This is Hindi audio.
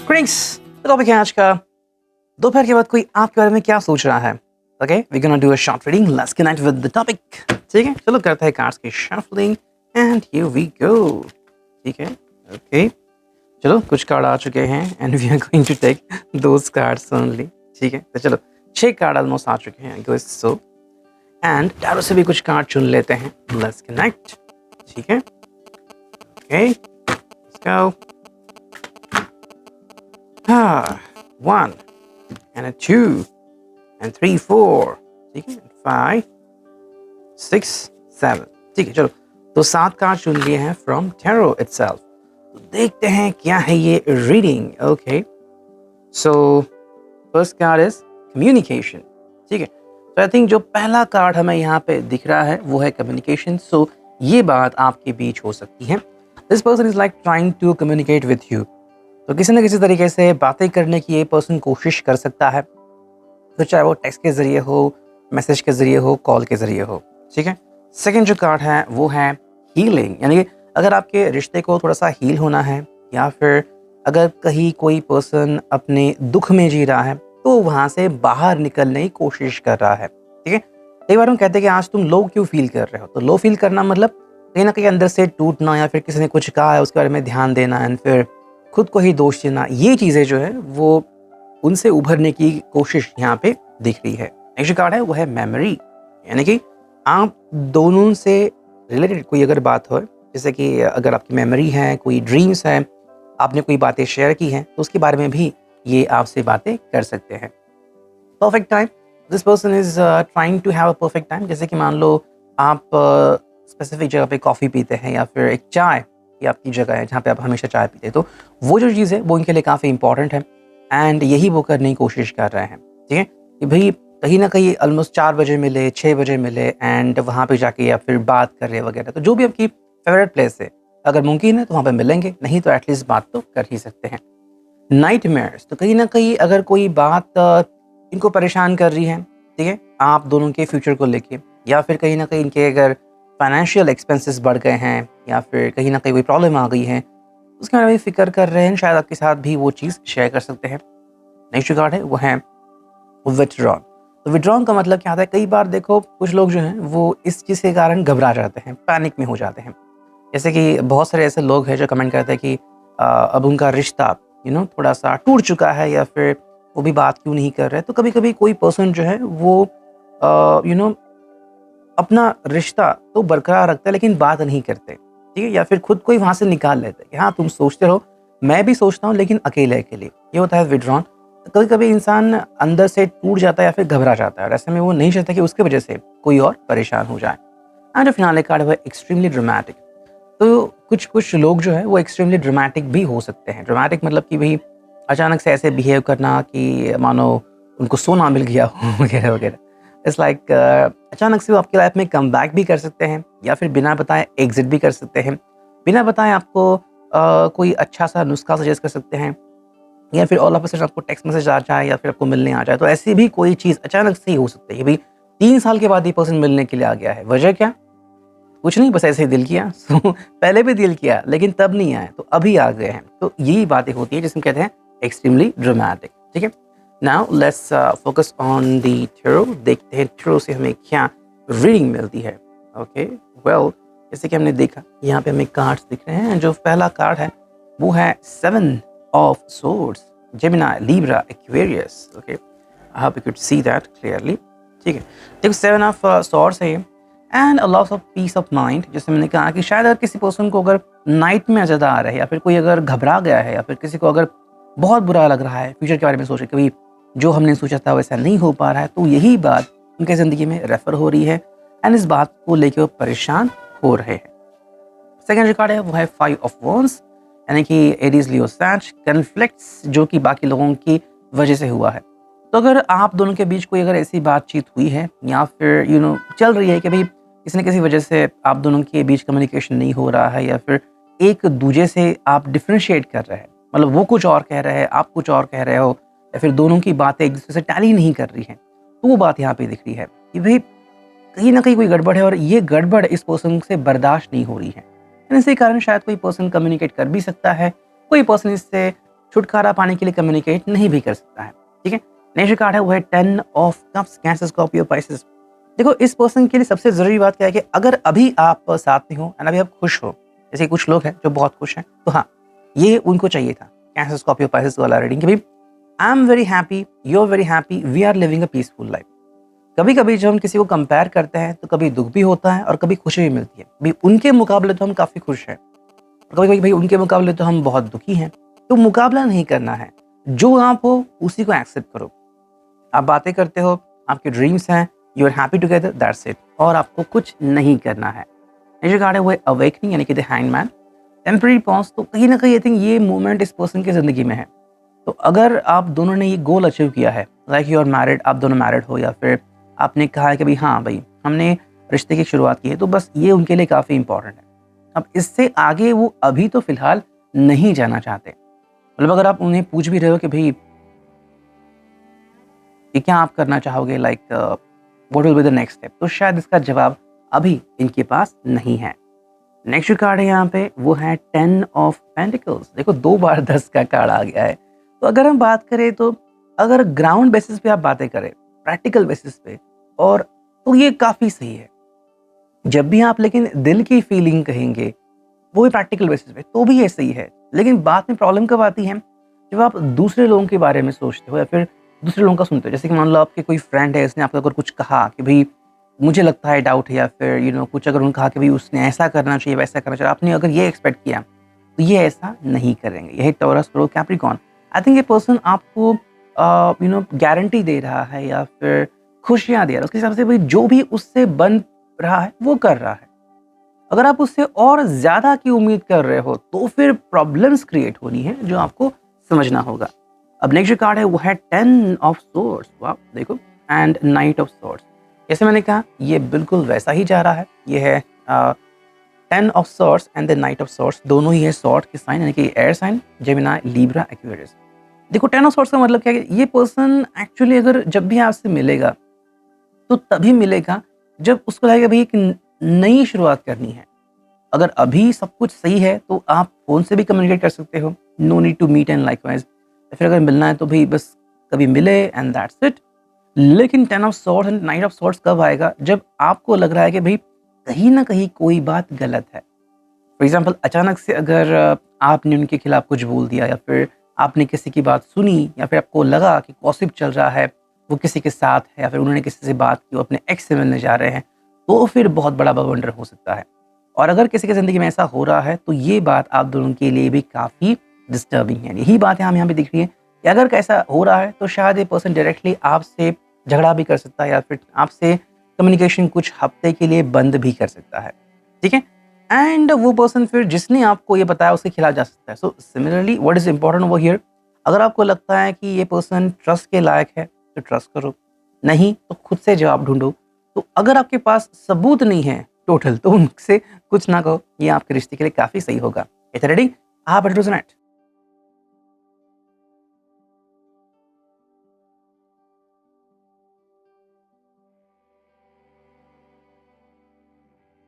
ग्रीटिंग्स। तो टॉपिक है आज का, दोपहर के बाद कोई आपके बारे में क्या सोच रहा है। Okay, we gonna do a short reading, let's connect with the topic. ठीक है, चलो करते हैं कार्ड्स की shuffling and here we go. ठीक है, ओके, चलो कुछ कार्ड आ चुके हैं and we are going to take those cards only. ठीक है, तो चलो 6 कार्ड ऑलमोस्ट आ चुके हैं, गो सो एंड टैरो से भी कुछ कार्ड चुन लेते हैं। Let's connect. ठीक है, okay, let's go. One and a 2 and 3 4, ठीक है, 5 6 7। ठीक है, चलो तो 7 कार्ड चुन लिए हैं फ्रॉम टैरो इटसेल्फ। तो देखते हैं क्या है ये reading. Okay, so first card is communication. ठीक है, तो आई थिंक जो पहला कार्ड हमें यहाँ पे दिख रहा है वो है कम्युनिकेशन। सो ये बात आपके बीच हो सकती है। This person is like trying to communicate with you. तो किसी न किसी तरीके से बातें करने की ये पर्सन कोशिश कर सकता है, तो चाहे वो टेक्स्ट के ज़रिए हो, मैसेज के ज़रिए हो, कॉल के ज़रिए हो। ठीक है, सेकंड जो कार्ड है वो है हीलिंग, यानी कि अगर आपके रिश्ते को थोड़ा सा हील होना है या फिर अगर कहीं कोई पर्सन अपने दुख में जी रहा है तो वहाँ से बाहर निकलने की कोशिश कर रहा है। ठीक है, कई बार हम कहते हैं कि आज तुम लो क्यों फील कर रहे हो। तो लो फील करना मतलब कहीं ना कहीं अंदर से टूटना या फिर किसी ने कुछ कहा है उसके बारे में ध्यान देना एंड फिर खुद को ही दोष देना, ये चीज़ें जो है वो उनसे उभरने की कोशिश यहाँ पे दिख रही है। नेक्स्ट कार्ड है वो है मेमोरी, यानी कि आप दोनों से रिलेटेड कोई अगर बात हो, जैसे कि अगर आपकी मेमोरी है, कोई ड्रीम्स है, आपने कोई बातें शेयर की हैं तो उसके बारे में भी ये आपसे बातें कर सकते हैं। Perfect time, this person is trying to have a perfect time. जैसे कि मान लो आप स्पेसिफिक जगह पे कॉफ़ी पीते हैं या फिर एक चाय की आपकी जगह है जहाँ पे आप हमेशा चाय पीते हैं, तो वो जो चीज़ है वो इनके लिए काफ़ी इंपॉर्टेंट है एंड यही वो करने की कोशिश कर रहे हैं। ठीक है, कि भाई कहीं ना कहीं ऑलमोस्ट 4 बजे मिले, 6 बजे मिले एंड वहाँ पे जाके या फिर बात कर रहे वगैरह। तो जो भी आपकी फेवरेट प्लेस है, अगर मुमकिन है तो वहाँ पे मिलेंगे, नहीं तो एटलीस्ट बात तो कर ही सकते हैं। नाइटमेयर्स, तो कहीं ना कहीं अगर कोई बात इनको परेशान कर रही है, ठीक है, आप दोनों के फ्यूचर को लेके, या फिर कहीं ना कहीं इनके अगर फाइनेंशियल एक्सपेंसेस बढ़ गए हैं या फिर कहीं ना कहीं कोई प्रॉब्लम आ गई है, उसके बारे में फिक्र कर रहे हैं, शायद आपके साथ भी वो चीज़ शेयर कर सकते हैं। नेक्स्ट जो कार्ड है वो है विथड्रॉन। तो विथड्रॉन का मतलब क्या आता है, कई बार देखो कुछ लोग जो हैं वो इस चीज़ के कारण घबरा जाते हैं, पैनिक में हो जाते हैं। जैसे कि बहुत सारे ऐसे लोग हैं जो कमेंट करते हैं कि अब उनका रिश्ता थोड़ा सा टूट चुका है या फिर वो भी बात क्यों नहीं कर रहे। तो कभी कभी कोई पर्सन जो है वो अपना रिश्ता तो बरकरार रखते हैं लेकिन बात नहीं करते। ठीक है, या फिर खुद को ही वहाँ से निकाल लेते हैं कि हाँ तुम सोचते रहो, मैं भी सोचता हूँ लेकिन अकेले अकेले। ये होता है विड्रॉन। कभी कभी इंसान अंदर से टूट जाता है या फिर घबरा जाता है और ऐसे में वो नहीं चाहता कि उसके वजह से कोई और परेशान हो जाए। एंड फिनाले कार्ड है एक्सट्रीमली ड्रामेटिक। तो कुछ कुछ लोग जो है वो एक्सट्रीमली ड्रामेटिक भी हो सकते हैं। ड्रामेटिक मतलब कि भाई अचानक से ऐसे बिहेव करना कि मानो उनको सोना मिल गया हो वगैरह वगैरह। इट्स लाइक अचानक से वो आपकी लाइफ में कम बैक भी कर सकते हैं या फिर बिना बताए एग्जिट भी कर सकते हैं। बिना बताए आपको कोई अच्छा सा नुस्खा सजेस्ट कर सकते हैं या फिर ऑल ऑफ अ सडन आपको टेक्स्ट मैसेज आ जाए या फिर आपको मिलने आ जाए। तो ऐसी भी कोई चीज़ अचानक से ही हो सकती है। भाई 3 साल के बाद ये पर्सन मिलने के लिए आ गया है, वजह क्या? कुछ नहीं, बस ऐसे ही दिल किया। पहले भी दिल किया लेकिन तब नहीं आए, तो अभी आ गए हैं। तो यही बातें होती है जिसमें कहते हैं एक्सट्रीमली ड्रामेटिक। ठीक है, now let's focus on the tarot. देखते हैं टैरो से हमें क्या रीडिंग मिलती है। ओके, वेल जैसे कि हमने देखा यहाँ पे हमें कार्ड्स दिख रहे हैं। जो पहला कार्ड है वो है 7 of swords, Gemini, Libra, Aquarius. Okay, I hope you could see that clearly. ठीक है, देखो 7 ऑफ सोर्ड्स है and a loss of peace of mind. जैसे मैंने कहा कि शायद अगर किसी पर्सन को अगर नाइट में ज़्यादा आ रहा है या फिर कोई अगर घबरा गया है या फिर किसी को अगर बहुत बुरा लग रहा है, फ्यूचर के बारे में सोच रहे कभी जो हमने सोचा था वैसा नहीं हो पा रहा है, तो यही बात उनके ज़िंदगी में रेफर हो रही है एंड इस बात को लेकर वो परेशान हो रहे हैं। सेकेंड जो कार्ड है वो है 5 ऑफ वॉन्ड्स, यानी कि एरीज, लियो, सैज, कन्फ्लिक्ट्स जो कि बाकी लोगों की वजह से हुआ है। तो अगर आप दोनों के बीच कोई अगर ऐसी बातचीत हुई है या फिर चल रही है कि भाई किसी न किसी वजह से आप दोनों के बीच कम्युनिकेशन नहीं हो रहा है या फिर एक दूसरे से आप डिफ्रेंशिएट कर रहे हैं, मतलब वो कुछ और कह रहे हैं, आप कुछ और कह रहे हो, या फिर दोनों की बातें एक दूसरे से टैली नहीं कर रही हैं, तो वो बात यहाँ पे दिख रही है कि भाई कहीं ना कहीं कोई गड़बड़ है और ये गड़बड़ इस पर्सन से बर्दाश्त नहीं हो रही है। इसी कारण शायद कोई पर्सन कम्युनिकेट कर भी सकता है, कोई पर्सन इससे छुटकारा पाने के लिए कम्युनिकेट नहीं भी कर सकता है। ठीक है, नेक्स्ट कार्ड है वो है 10 of cups, cancer, Scorpio, Pisces. देखो इस पर्सन के लिए सबसे जरूरी बात क्या है कि अगर अभी आप साथ में हो एंड अभी आप खुश हो, जैसे कुछ लोग हैं जो बहुत खुश हैं, तो हाँ ये उनको चाहिए था कैंसर, स्कॉर्पियो, पाइसेस वाला रीडिंग कि भाई I am very happy, you are very happy, we are living a peaceful life. कभी कभी जब हम किसी को कंपेयर करते हैं तो कभी दुख भी होता है और कभी खुशी भी मिलती है। भाई उनके मुकाबले तो हम काफी खुश हैं, कभी कभी भाई उनके मुकाबले तो हम बहुत दुखी हैं। तो मुकाबला नहीं करना है, जो आप हो उसी को एक्सेप्ट करो। आप बातें करते हो, आपके ड्रीम्स हैं, you are happy together, that's it, और आपको कुछ नहीं करना है। नेक्स्ट कार्ड है वो अवेकनिंग यानी कि द हैंगमैन, टेम्पररी पॉज। तो कहीं ना कहीं आई थिंक ये मोमेंट इस पर्सन की जिंदगी में है। तो अगर आप दोनों ने ये गोल अचीव किया है, लाइक यू आर मैरिड, आप दोनों मैरिड हो, या फिर आपने कहा है कि भाई हाँ भाई हमने रिश्ते की शुरुआत की है, तो बस ये उनके लिए काफ़ी इंपॉर्टेंट है। अब इससे आगे वो अभी तो फिलहाल नहीं जाना चाहते। मतलब अगर आप उन्हें पूछ भी रहे हो कि भाई ये क्या आप करना चाहोगे, like what will be the next step, तो शायद इसका जवाब अभी इनके पास नहीं है। नेक्स्ट जो कार्ड है यहाँ पे वो है 10 ऑफ पेंटिकल्स। देखो 2 बार 10 का कार्ड आ गया है। तो अगर हम बात करें तो अगर ग्राउंड बेसिस पे आप बातें करें, प्रैक्टिकल बेसिस पे, और तो ये काफ़ी सही है। जब भी आप लेकिन दिल की फीलिंग कहेंगे, वो भी प्रैक्टिकल बेसिस पे, तो भी ये सही है। लेकिन बात में प्रॉब्लम कब आती है, जब आप दूसरे लोगों के बारे में सोचते हो या फिर दूसरे लोगों का सुनते हो। जैसे कि मान लो आपके कोई फ्रेंड है, इसने आपको अगर कुछ कहा कि भाई मुझे लगता है डाउट है, या फिर कुछ अगर उन्होंने कहा कि भाई उसने ऐसा करना चाहिए, वैसा करना चाहिए, आपने अगर ये एक्सपेक्ट किया तो ये ऐसा नहीं करेंगे। यही taurus, pro, Capricorn, I think ये पर्सन आपको गारंटी दे रहा है या फिर खुशियां दे रहा है, उसके हिसाब से भाई जो भी उससे बन रहा है वो कर रहा है। अगर आप उससे और ज्यादा की उम्मीद कर रहे हो तो फिर प्रॉब्लम्स क्रिएट होनी है, जो आपको समझना होगा। अब नेक्स्ट जो कार्ड है वो है 10 ऑफ सोर्ड्स। वाह देखो, एंड नाइट ऑफ सोर्ड्स। जैसे मैंने कहा ये बिल्कुल वैसा ही जा रहा है। ये है 10 of swords and the knight of swords, दोनों ही है सॉर्ड के साइन, यानी कि air sign, Gemini, Libra, Aquarius. देखो 10 ऑफ सोर्ड्स का मतलब क्या है, ये पर्सन एक्चुअली अगर जब भी आपसे मिलेगा तो तभी मिलेगा जब उसको लगेगा भाई एक नई शुरुआत करनी है। अगर अभी सब कुछ सही है तो आप फोन से भी कम्युनिकेट कर सकते हो, no need to meet and likewise. फिर अगर मिलना है तो भाई बस कभी मिले एंड दैट्स इट। लेकिन 10 of swords and night of swords कब आएगा, जब आपको लग रहा है कि भाई कहीं ना कहीं कोई बात गलत है। फॉर एग्जाम्पल अचानक से अगर आपने उनके खिलाफ कुछ बोल दिया, या फिर आपने किसी की बात सुनी, या फिर आपको लगा कि गॉसिप चल रहा है, वो किसी के साथ है, या फिर उन्होंने किसी से बात की, वो अपने एक्स से मिलने जा रहे हैं, तो फिर बहुत बड़ा बवंडर हो सकता है। और अगर किसी की ज़िंदगी में ऐसा हो रहा है तो ये बात आप दोनों के लिए भी काफ़ी डिस्टर्बिंग है। यही बात हम यहाँ पे दिख रही है कि अगर कैसा हो रहा है तो शायद ये पर्सन डायरेक्टली आपसे झगड़ा भी कर सकता है, या फिर आपसे कम्युनिकेशन कुछ हफ्ते के लिए बंद भी कर सकता है। ठीक है, एंड वो पर्सन फिर जिसने आपको ये बताया उसके खिलाफ जा सकता है। So similarly what is important over here, अगर आपको लगता है कि ये पर्सन ट्रस्ट के लायक है तो ट्रस्ट करो, नहीं तो खुद से जवाब ढूंढो। तो अगर आपके पास सबूत नहीं है टोटल, तो उनसे कुछ ना कहो, ये आपके रिश्ते के लिए काफी सही होगा। इट्स रेडी, आप